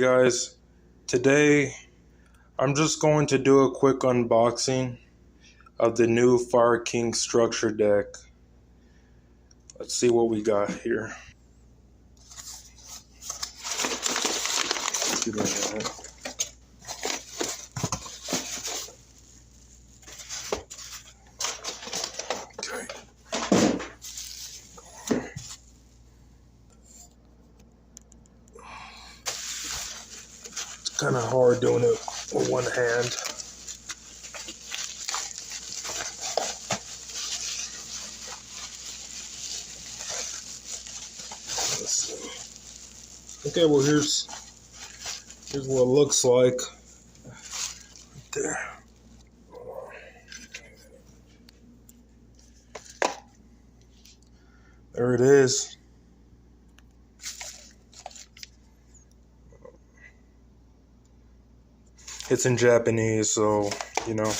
guys, today I'm just going to do a quick unboxing of the new Fire King structure deck. Let's see what we got here. Give me a minute. Okay. It's kind of hard doing it with one hand. Let's see. Okay, well here's what it looks like. Right there. There it is. It's in Japanese, so, you know.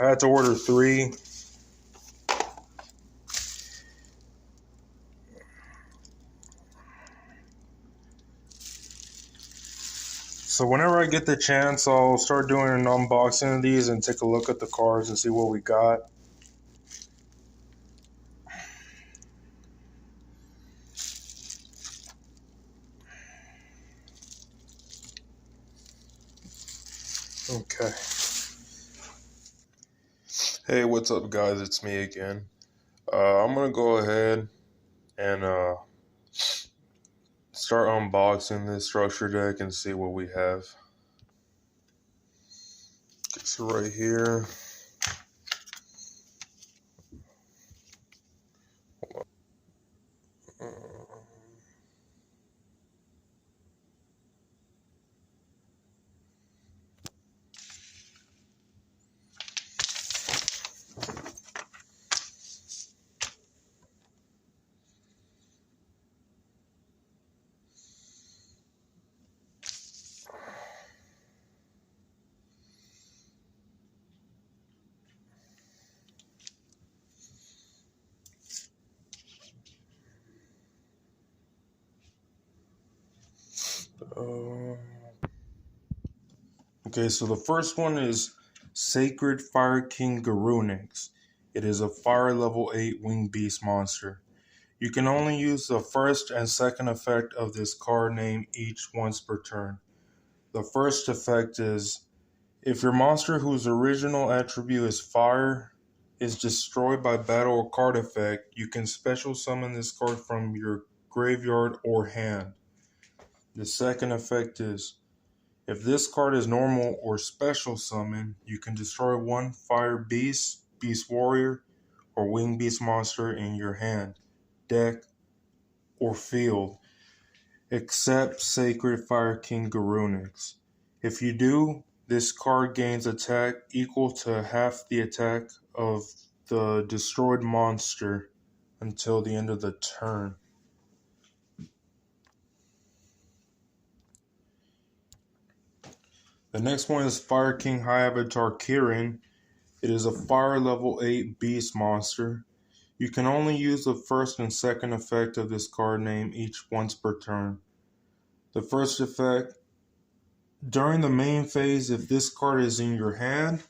I had to order 3. So whenever I get the chance, I'll start doing an unboxing of these and take a look at the cards and see what we got. Okay. Hey, what's up guys? It's me again. I'm gonna go ahead and start unboxing this structure deck and see what we have. Okay, so right here. Okay, so the first one is Sacred Fire King Garunix. It is a fire level 8 winged beast monster. You can only use the first and second effect of this card name each once per turn. The first effect is, if your monster whose original attribute is fire is destroyed by battle or card effect, you can special summon this card from your graveyard or hand. The second effect is, if this card is normal or special summon, you can destroy one fire beast, beast warrior, or winged beast monster in your hand, deck, or field, except Sacred Fire King Garunix. If you do, this card gains attack equal to half the attack of the destroyed monster until the end of the turn. The next one is Fire King High Avatar Kirin. It is a fire level 8 beast monster. You can only use the first and second effect of this card name each once per turn. The first effect, during the main phase, if this card is in your hand,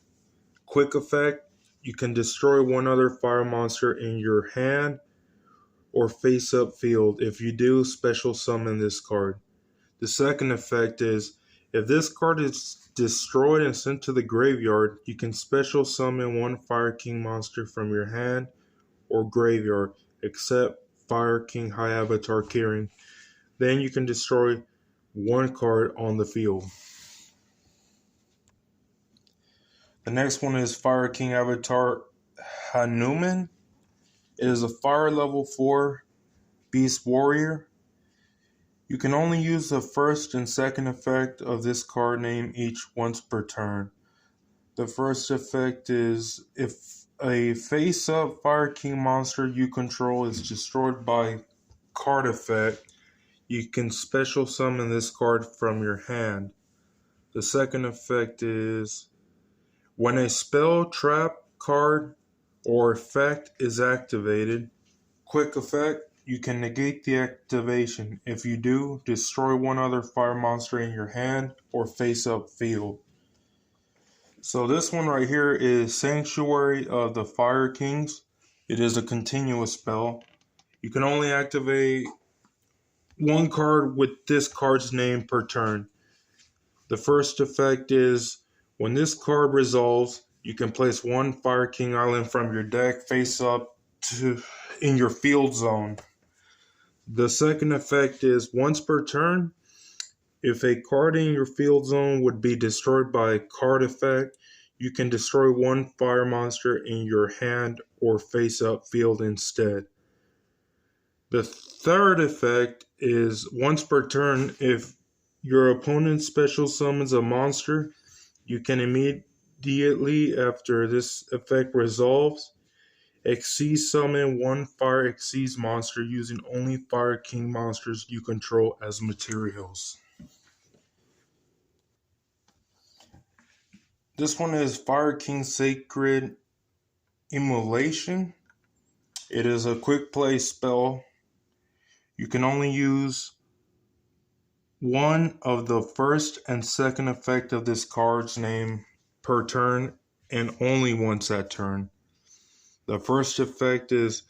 quick effect, you can destroy one other fire monster in your hand or face up field. If you do, special summon this card. The second effect is, if this card is destroyed and sent to the graveyard, you can special summon one Fire King monster from your hand or graveyard, except Fire King High Avatar Kirin. Then you can destroy one card on the field. The next one is Fire King Avatar Hanuman. It is a fire level 4 beast warrior. You can only use the first and second effect of this card name each once per turn. The first effect is, if a face-up Fire King monster you control is destroyed by card effect, you can special summon this card from your hand. The second effect is, when a spell, trap, card, or effect is activated, quick effect, you can negate the activation. If you do, destroy one other fire monster in your hand or face-up field. So this one right here is Sanctuary of the Fire Kings. It is a continuous spell. You can only activate one card with this card's name per turn. The first effect is when this card resolves, you can place one Fire King Island from your deck face up in your field zone. The second effect is once per turn, if a card in your field zone would be destroyed by a card effect, you can destroy one fire monster in your hand or face up field instead. The third effect is once per turn, if your opponent special summons a monster, you can immediately after this effect resolves, Xyz summon one Fire Xyz monster using only Fire King monsters you control as materials. This one is Fire King Sacred Immolation. It is a quick play spell. You can only use one of the first and second effect of this card's name per turn and only once that turn. The first effect is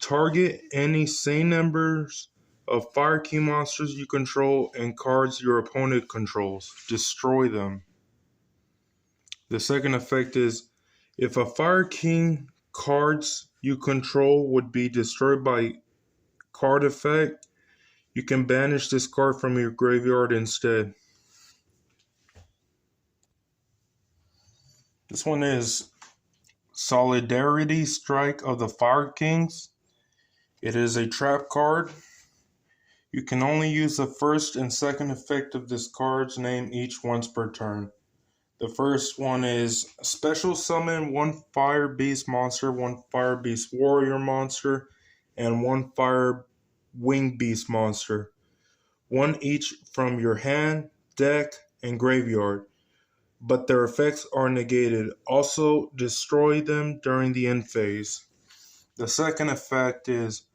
target any same numbers of Fire King monsters you control and cards your opponent controls. Destroy them. The second effect is if a Fire King cards you control would be destroyed by card effect, you can banish this card from your graveyard instead. This one is Solidarity Strike of the Fire Kings. It is a trap card. You can only use the first and second effect of this card's name each once per turn. The first one is special summon one Fire Beast monster, one Fire Beast Warrior monster, and one Fire Wing Beast monster. One each from your hand, deck, and graveyard, but their effects are negated. Also, destroy them during the end phase. The second effect is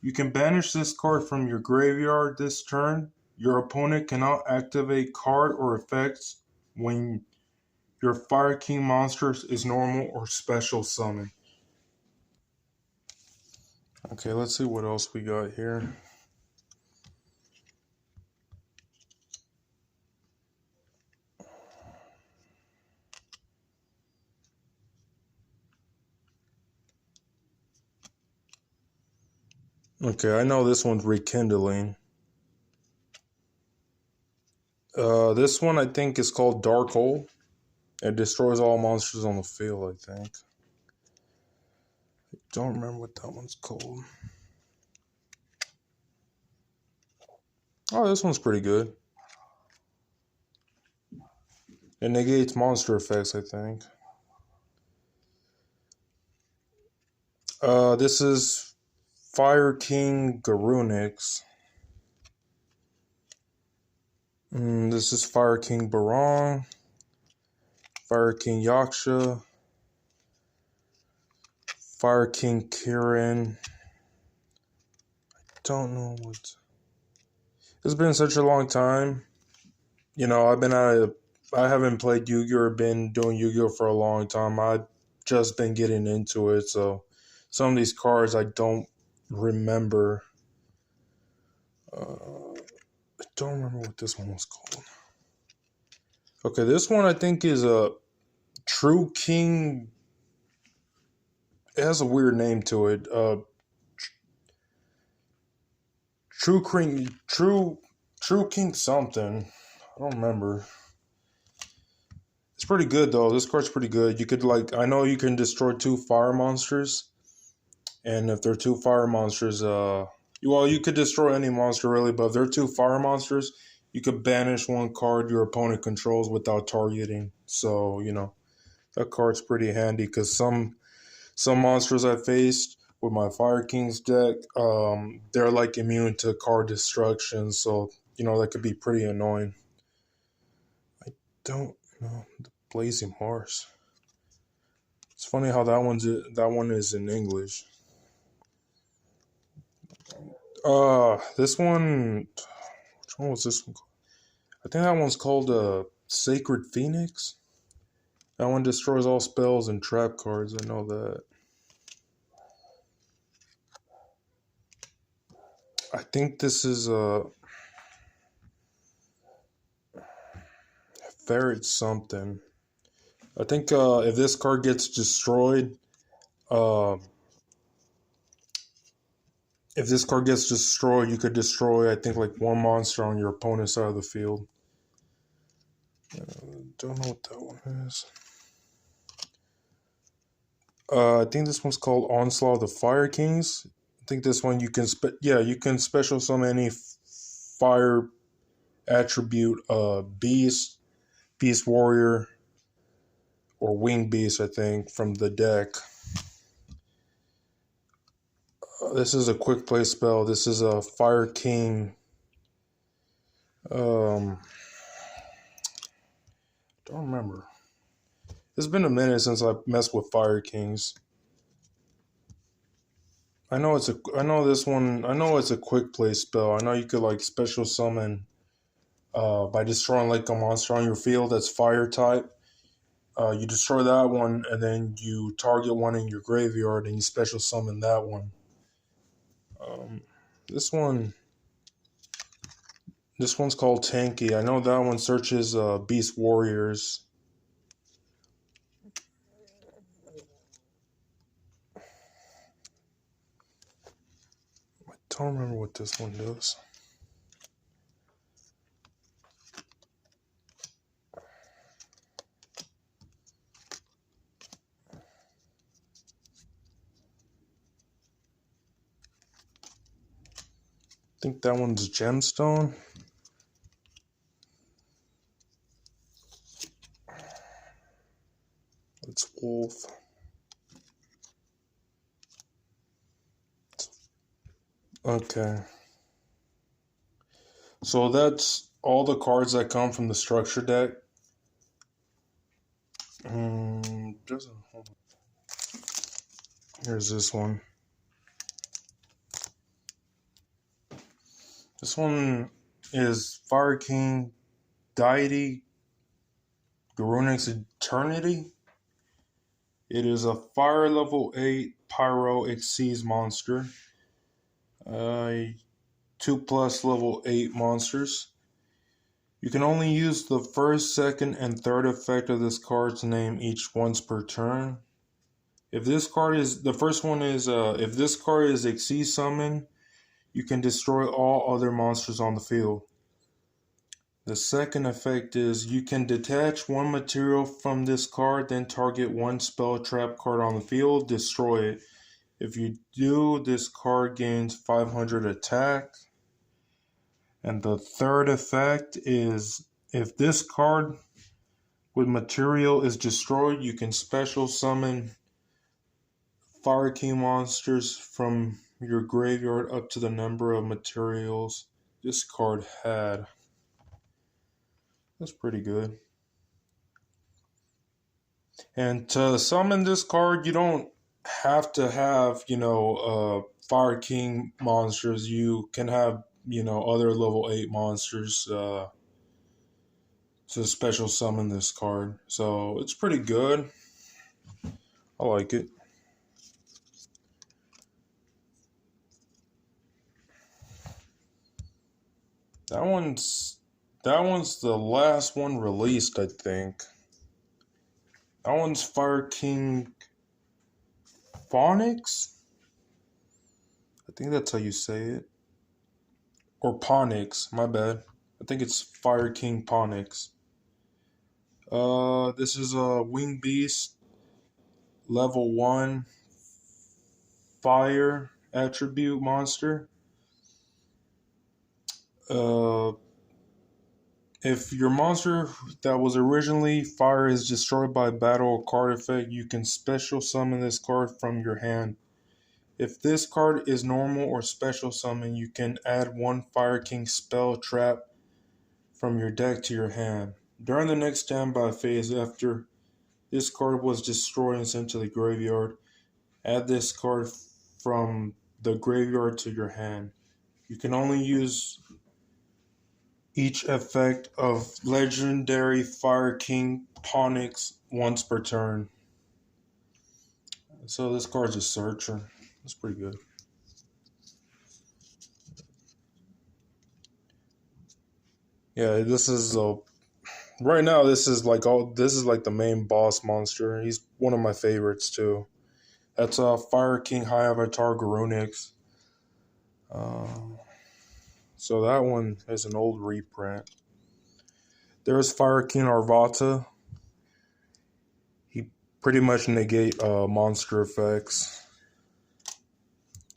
you can banish this card from your graveyard this turn. Your opponent cannot activate card or effects when your Fire King monsters is normal or special summon. Okay, let's see what else we got here. Okay, I know this one's Rekindling. This one I think is called Dark Hole. It destroys all monsters on the field, I think. I don't remember what that one's called. Oh, this one's pretty good. It negates monster effects, I think. This is Fire King Garunix. This is Fire King Barong. Fire King Yaksha. Fire King Kirin. I don't know what. It's been such a long time. You know, I haven't played Yu-Gi-Oh! Or been doing Yu-Gi-Oh! For a long time. I've just been getting into it, so some of these cards I don't remember. I don't remember what this one was called. Okay, this one I think is a True King. It has a weird name to it. True King something. I don't remember. It's pretty good though. This card's pretty good. You could I know you can destroy two fire monsters, and if they're two fire monsters, you could destroy any monster really, but if they're two fire monsters, you could banish one card your opponent controls without targeting. So that card's pretty handy because some monsters I faced with my Fire Kings deck, they're immune to card destruction, so that could be pretty annoying. I don't know the Blazing Horse. It's funny how that one is in English. This one. Which one was this one called? I think that one's called Sacred Phoenix. That one destroys all spells and trap cards. I know that. I think this is Ferret something. I think if this card gets destroyed, uh, if this card gets destroyed, you could destroy, I think, like one monster on your opponent's side of the field. Don't know what that one is. I think this one's called Onslaught of the Fire Kings. I think this one you can you can special summon any fire attribute, beast, beast warrior, or wing beast. I think from the deck. This is a quick play spell. This is a Fire King. Don't remember. It's been a minute since I messed with Fire Kings. I know it's a quick play spell. I know you could like special summon by destroying like a monster on your field that's fire type. You destroy that one and then you target one in your graveyard and you special summon that one. This one This one's called Tanky. I know that one searches Beast Warriors. I don't remember what this one does. I think that one's Gemstone. It's Wolf. Okay. So that's all the cards that come from the structure deck. Here's this one. This one is Fire King Deity Garunix Eternity. It is a fire level 8 Pyro Exceeds monster. 2+ level 8 monsters. You can only use the first, second, and third effect of this card's name each once per turn. If this card is if this card is Exceed Summon, you can destroy all other monsters on the field. The second effect is you can detach one material from this card, then target one spell trap card on the field, destroy it. If you do, this card gains 500 attack. And the third effect is if this card with material is destroyed, you can special summon Fire King monsters from your graveyard up to the number of materials this card had. That's pretty good. And to summon this card, you don't have to have, Fire King monsters. You can have, other level 8 monsters to special summon this card. So it's pretty good. I like it. That one's the last one released, I think. That one's Fire King Phonix? I think that's how you say it. Or Ponix, my bad. I think it's Fire King Ponix. This is a Wing Beast, level 1, fire attribute monster. If your monster that was originally fire is destroyed by battle or card effect, you can special summon this card from your hand. If this card is normal or special summon, you can add one Fire King spell trap from your deck to your hand. During the next standby phase after this card was destroyed and sent to the graveyard, add this card from the graveyard to your hand. You can only use each effect of legendary Fire King tonics once per turn. So this card's a searcher. That's pretty good. Yeah, this is right now. This is like the main boss monster. He's one of my favorites too. That's Fire King High Avatar Garunix. So that one is an old reprint. There's Fire King Arvata. He pretty much negate monster effects.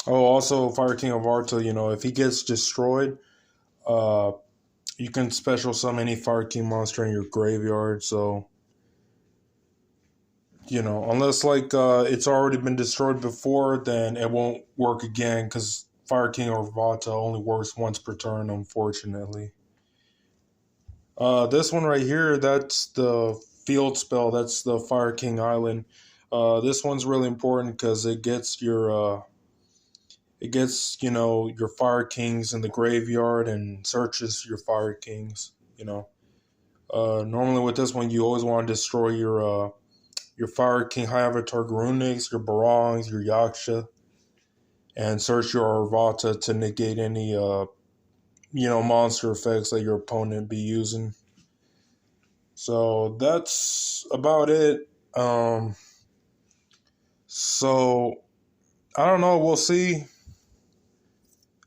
Oh, also Fire King Arvata. If he gets destroyed, uh, you can special summon any Fire King monster in your graveyard. So unless it's already been destroyed before, then it won't work again because Fire King Arvata only works once per turn, unfortunately. This one right here, that's the field spell. That's the Fire King Island. This one's really important because it gets your Fire Kings in the graveyard and searches your Fire Kings. Normally with this one, you always want to destroy your Fire King High Avatar Garunix, your Barongs, your Yaksha, and search your Arvata to negate any monster effects that your opponent be using. So that's about it. So I don't know. We'll see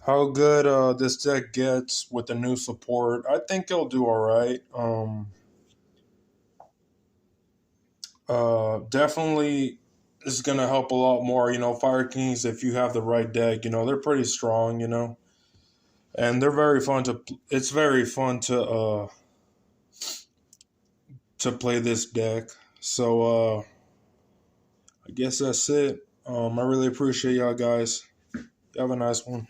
how good this deck gets with the new support. I think it'll do all right. Definitely is gonna help a lot more. Fire Kings, if you have the right deck, they're pretty strong. And they're very fun to. It's very fun to play this deck. So I guess that's it. I really appreciate y'all guys. You have a nice one.